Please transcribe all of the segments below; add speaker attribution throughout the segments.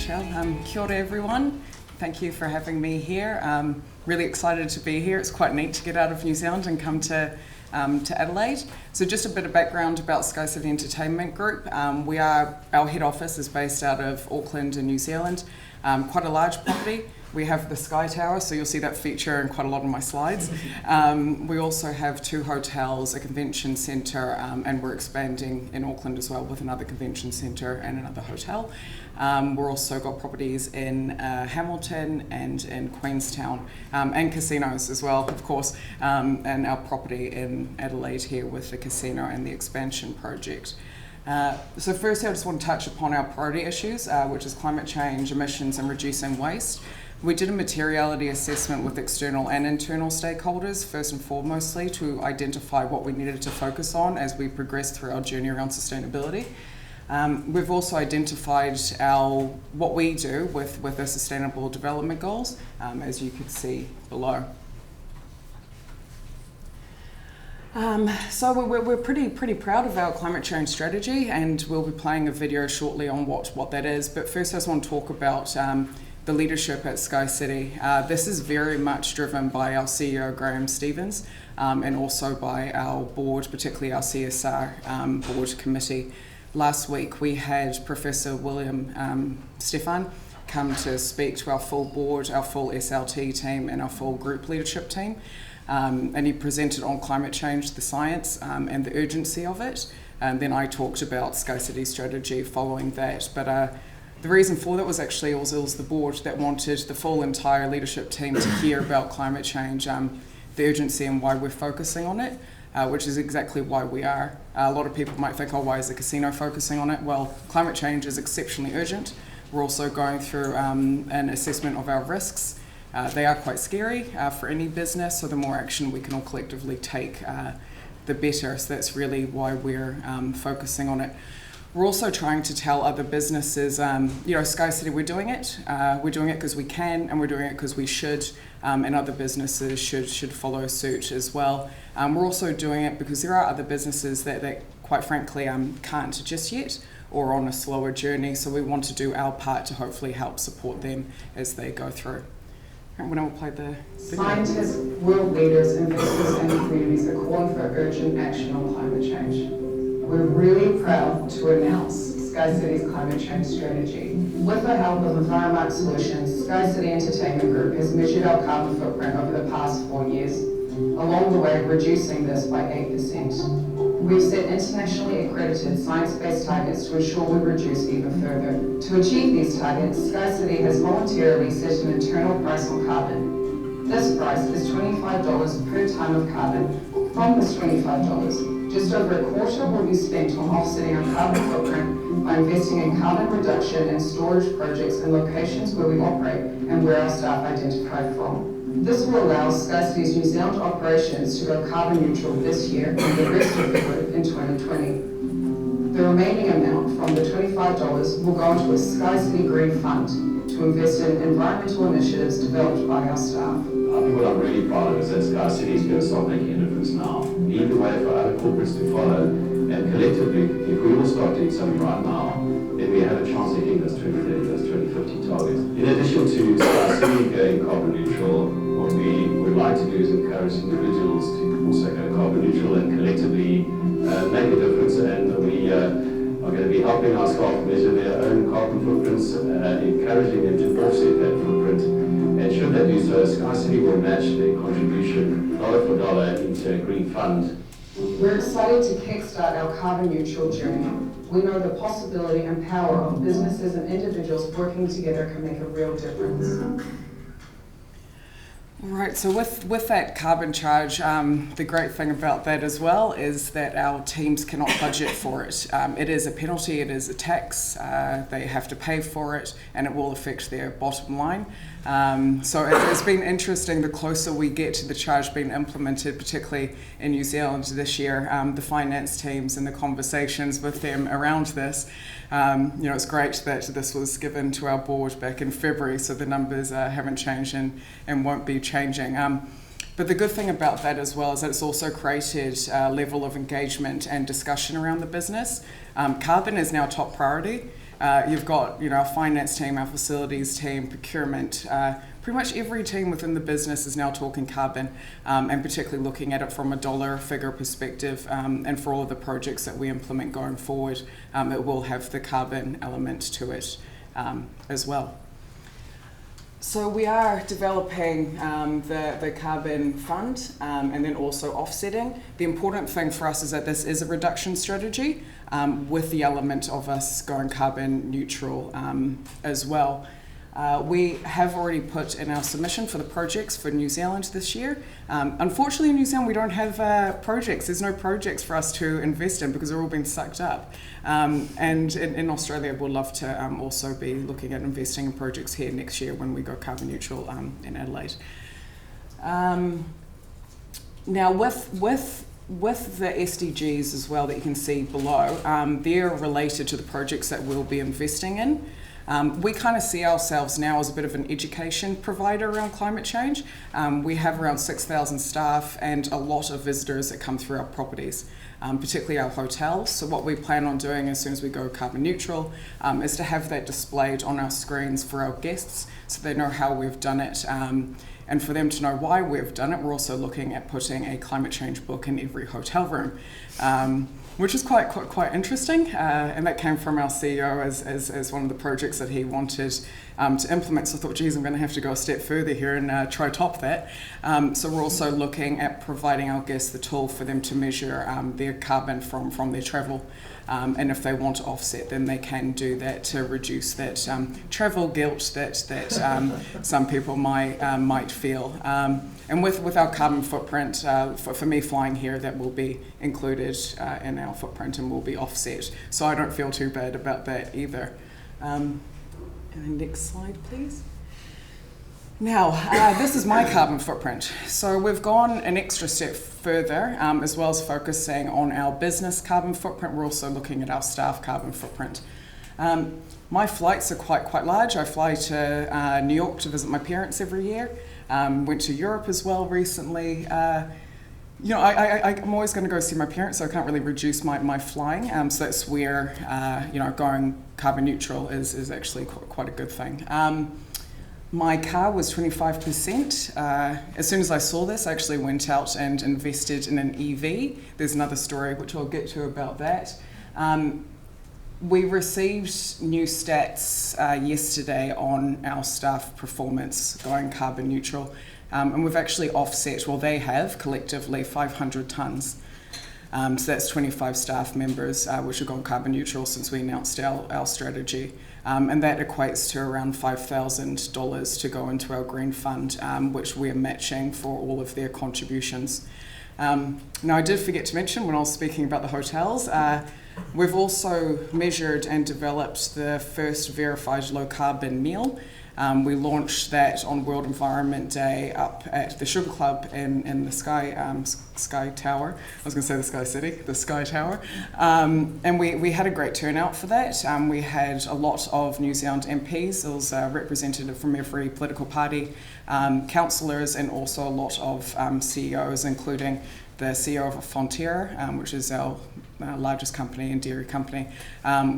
Speaker 1: Michelle. Kia ora everyone. Thank you for having me here. Really excited to be here. It's quite neat to get out of New Zealand and come to Adelaide. So just a bit of background about SkyCity Entertainment Group. Our head office is based out of Auckland in New Zealand. Quite a large property. We have the Sky Tower, so you'll see that feature in quite a lot of my slides. We also have 2 hotels, a convention centre, and we're expanding in Auckland as well with another convention centre and another hotel. We're also got properties in Hamilton and in Queenstown, and casinos as well, of course, and our property in Adelaide here with the casino and the expansion project. So first I just want to touch upon our priority issues, which is climate change, emissions and reducing waste. We did a materiality assessment with external and internal stakeholders, first and foremostly, to identify what we needed to focus on as we progress through our journey around sustainability. We've also identified what we do with the Sustainable Development Goals, as you can see below. So we're pretty proud of our climate change strategy, and we'll be playing a video shortly on what that is. But first I just want to talk about the leadership at SkyCity. This is very much driven by our CEO Graham Stevens, and also by our board, particularly our CSR board committee. Last week we had Professor William Stefan come to speak to our full board, our full SLT team and our full group leadership team. And he presented on climate change, the science and the urgency of it. And then I talked about SkyCity's strategy following that. But the reason for that was actually it was the board that wanted the full entire leadership team to hear about climate change, the urgency and why we're focusing on it, which is exactly why we are. A lot of people might think, oh, why is the casino focusing on it? Well, climate change is exceptionally urgent. We're also going through an assessment of our risks. They are quite scary for any business, so the more action we can all collectively take, the better. So that's really why we're focusing on it. We're also trying to tell other businesses, SkyCity, we're doing it. We're doing it because we can, and we're doing it because we should, and other businesses should follow suit as well. We're also doing it because there are other businesses that quite frankly, can't just yet, or on a slower journey. So we want to do our part to hopefully help support them as they go through. When I will play the video.
Speaker 2: Scientists, world leaders, investors and communities are calling for urgent action on climate change. We're really proud to announce SkyCity's climate change strategy. With the help of Environmark Solutions, SkyCity Entertainment Group has measured our carbon footprint over the past 4 years, along the way reducing this by 8%. We've set internationally accredited science-based targets to ensure we reduce even further. To achieve these targets, SkyCity has voluntarily set an internal price on carbon. This price is $25 per tonne of carbon. From this $25, just over a quarter will be spent on offsetting our carbon footprint by investing in carbon reduction and storage projects in locations where we operate and where our staff identify from. This will allow SkyCity's New Zealand operations to go carbon neutral this year and the rest of the group in 2020. The remaining amount from the $25 will go into a SkyCity Green Fund to invest in environmental initiatives developed by our staff.
Speaker 3: I think what I'm really proud of is that SkyCity is going to start making a difference now. Lead the way for other corporates to follow, and collectively, if we all start doing something right now, then we have a chance of hitting those 2030, those 2050 targets. In addition to SkyCity going carbon neutral, what we would like to do is encourage individuals to also go carbon neutral and collectively make a difference. And we are going to be helping our staff measure their own carbon footprints, encouraging them to offset that footprint. And should they do so, SkyCity will match their contribution dollar for dollar into a green fund.
Speaker 2: We're excited to kickstart our carbon neutral journey. We know the possibility and power of businesses and individuals working together can make a real difference.
Speaker 1: Right, so with that carbon charge, the great thing about that as well is that our teams cannot budget for it. It is a penalty, it is a tax, they have to pay for it, and it will affect their bottom line. So it's been interesting the closer we get to the charge being implemented, particularly in New Zealand this year, the finance teams and the conversations with them around this. It's great that this was given to our board back in February, so the numbers haven't changed and won't be changing. But the good thing about that as well is that it's also created a level of engagement and discussion around the business. Carbon is now top priority. You've got, our finance team, our facilities team, procurement, pretty much every team within the business is now talking carbon, and particularly looking at it from a dollar figure perspective, and for all of the projects that we implement going forward, it will have the carbon element to it as well. So we are developing the carbon fund, and then also offsetting. The important thing for us is that this is a reduction strategy, with the element of us going carbon neutral as well. We have already put in our submission for the projects for New Zealand this year. Unfortunately, in New Zealand, we don't have projects. There's no projects for us to invest in because they're all being sucked up. And in Australia, we'll love to also be looking at investing in projects here next year when we go carbon neutral in Adelaide. Now, with the SDGs as well that you can see below, they're related to the projects that we'll be investing in. We kind of see ourselves now as a bit of an education provider around climate change. We have around 6,000 staff and a lot of visitors that come through our properties, particularly our hotels. So what we plan on doing as soon as we go carbon neutral is to have that displayed on our screens for our guests so they know how we've done it. And for them to know why we've done it, we're also looking at putting a climate change book in every hotel room, which is quite interesting. And that came from our CEO as one of the projects that he wanted to implement. So I thought, geez, I'm going to have to go a step further here and try top that. So we're also looking at providing our guests the tool for them to measure their carbon from their travel. And if they want to offset, then they can do that to reduce that travel guilt that some people might feel. And with our carbon footprint, for me flying here, that will be included in our footprint and will be offset. So I don't feel too bad about that either. Next slide, please. Now, this is my carbon footprint. So we've gone an extra step further, as well as focusing on our business carbon footprint. We're also looking at our staff carbon footprint. My flights are quite large. I fly to New York to visit my parents every year. Went to Europe as well recently. I'm always going to go see my parents, so I can't really reduce my flying. So that's where, going carbon neutral is actually quite a good thing. My car was 25%. As soon as I saw this, I actually went out and invested in an EV. There's another story which I'll get to about that. We received new stats yesterday on our staff performance going carbon neutral. And we've actually offset, well, they have collectively 500 tonnes. So that's 25 staff members which have gone carbon neutral since we announced our strategy. And that equates to around $5,000 to go into our green fund, which we're matching for all of their contributions. Now, I did forget to mention when I was speaking about the hotels, we've also measured and developed the first verified low carbon meal. We launched that on World Environment Day up at the Sugar Club in the Sky Tower. I was going to say the SkyCity, the Sky Tower. And we had a great turnout for that. We had a lot of New Zealand MPs. There was a representative from every political party, councillors, and also a lot of CEOs, including the CEO of Fonterra, which is our largest company and dairy company.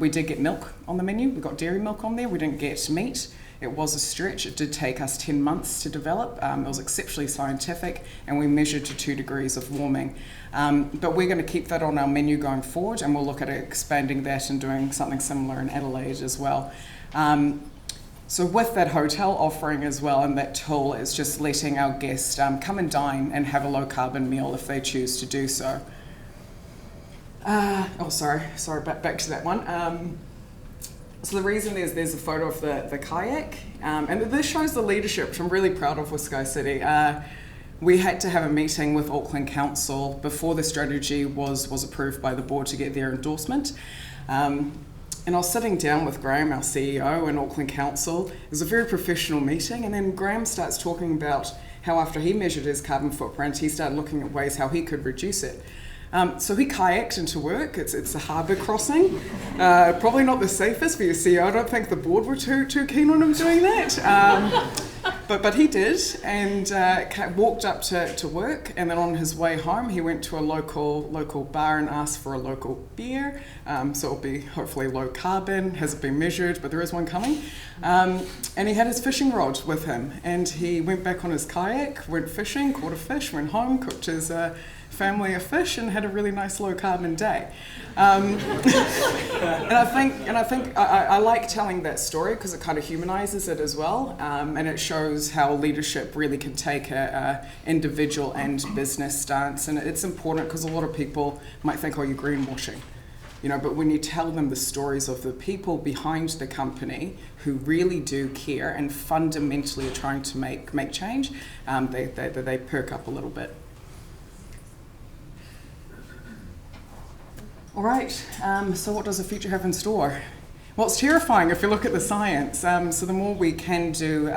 Speaker 1: We did get milk on the menu. We got dairy milk on there. We didn't get meat. It was a stretch. It did take us 10 months to develop. It was exceptionally scientific, and we measured to 2 degrees of warming. But we're going to keep that on our menu going forward, and we'll look at expanding that and doing something similar in Adelaide as well. So with that hotel offering as well, and that tool, it's just letting our guests come and dine and have a low carbon meal if they choose to do so. Sorry, back to that one. So the reason there's a photo of the kayak, and this shows the leadership, which I'm really proud of with SkyCity. We had to have a meeting with Auckland Council before the strategy was approved by the board to get their endorsement. And I was sitting down with Graham, our CEO, and Auckland Council. It was a very professional meeting, and then Graham starts talking about how after he measured his carbon footprint, he started looking at ways how he could reduce it. So he kayaked into work. It's a harbour crossing. Probably not the safest for your CEO. I don't think the board were too keen on him doing that. But he did, and walked up to work, and then on his way home he went to a local bar and asked for a local beer, so it'll be hopefully low carbon, hasn't been measured, but there is one coming, and he had his fishing rod with him, and he went back on his kayak, went fishing, caught a fish, went home, cooked his family a fish, and had a really nice low carbon day. And I think I like telling that story because it kind of humanizes it as well, and it shows how leadership really can take a individual and business stance, and it's important because a lot of people might think, oh, you're greenwashing, but when you tell them the stories of the people behind the company who really do care and fundamentally are trying to make change, they perk up a little bit. All right, so what does the future have in store? Well, it's terrifying if you look at the science. So the more we can do,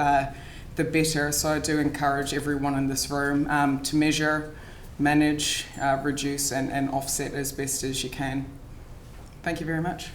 Speaker 1: the better. So I do encourage everyone in this room to measure, manage, reduce, and offset as best as you can. Thank you very much.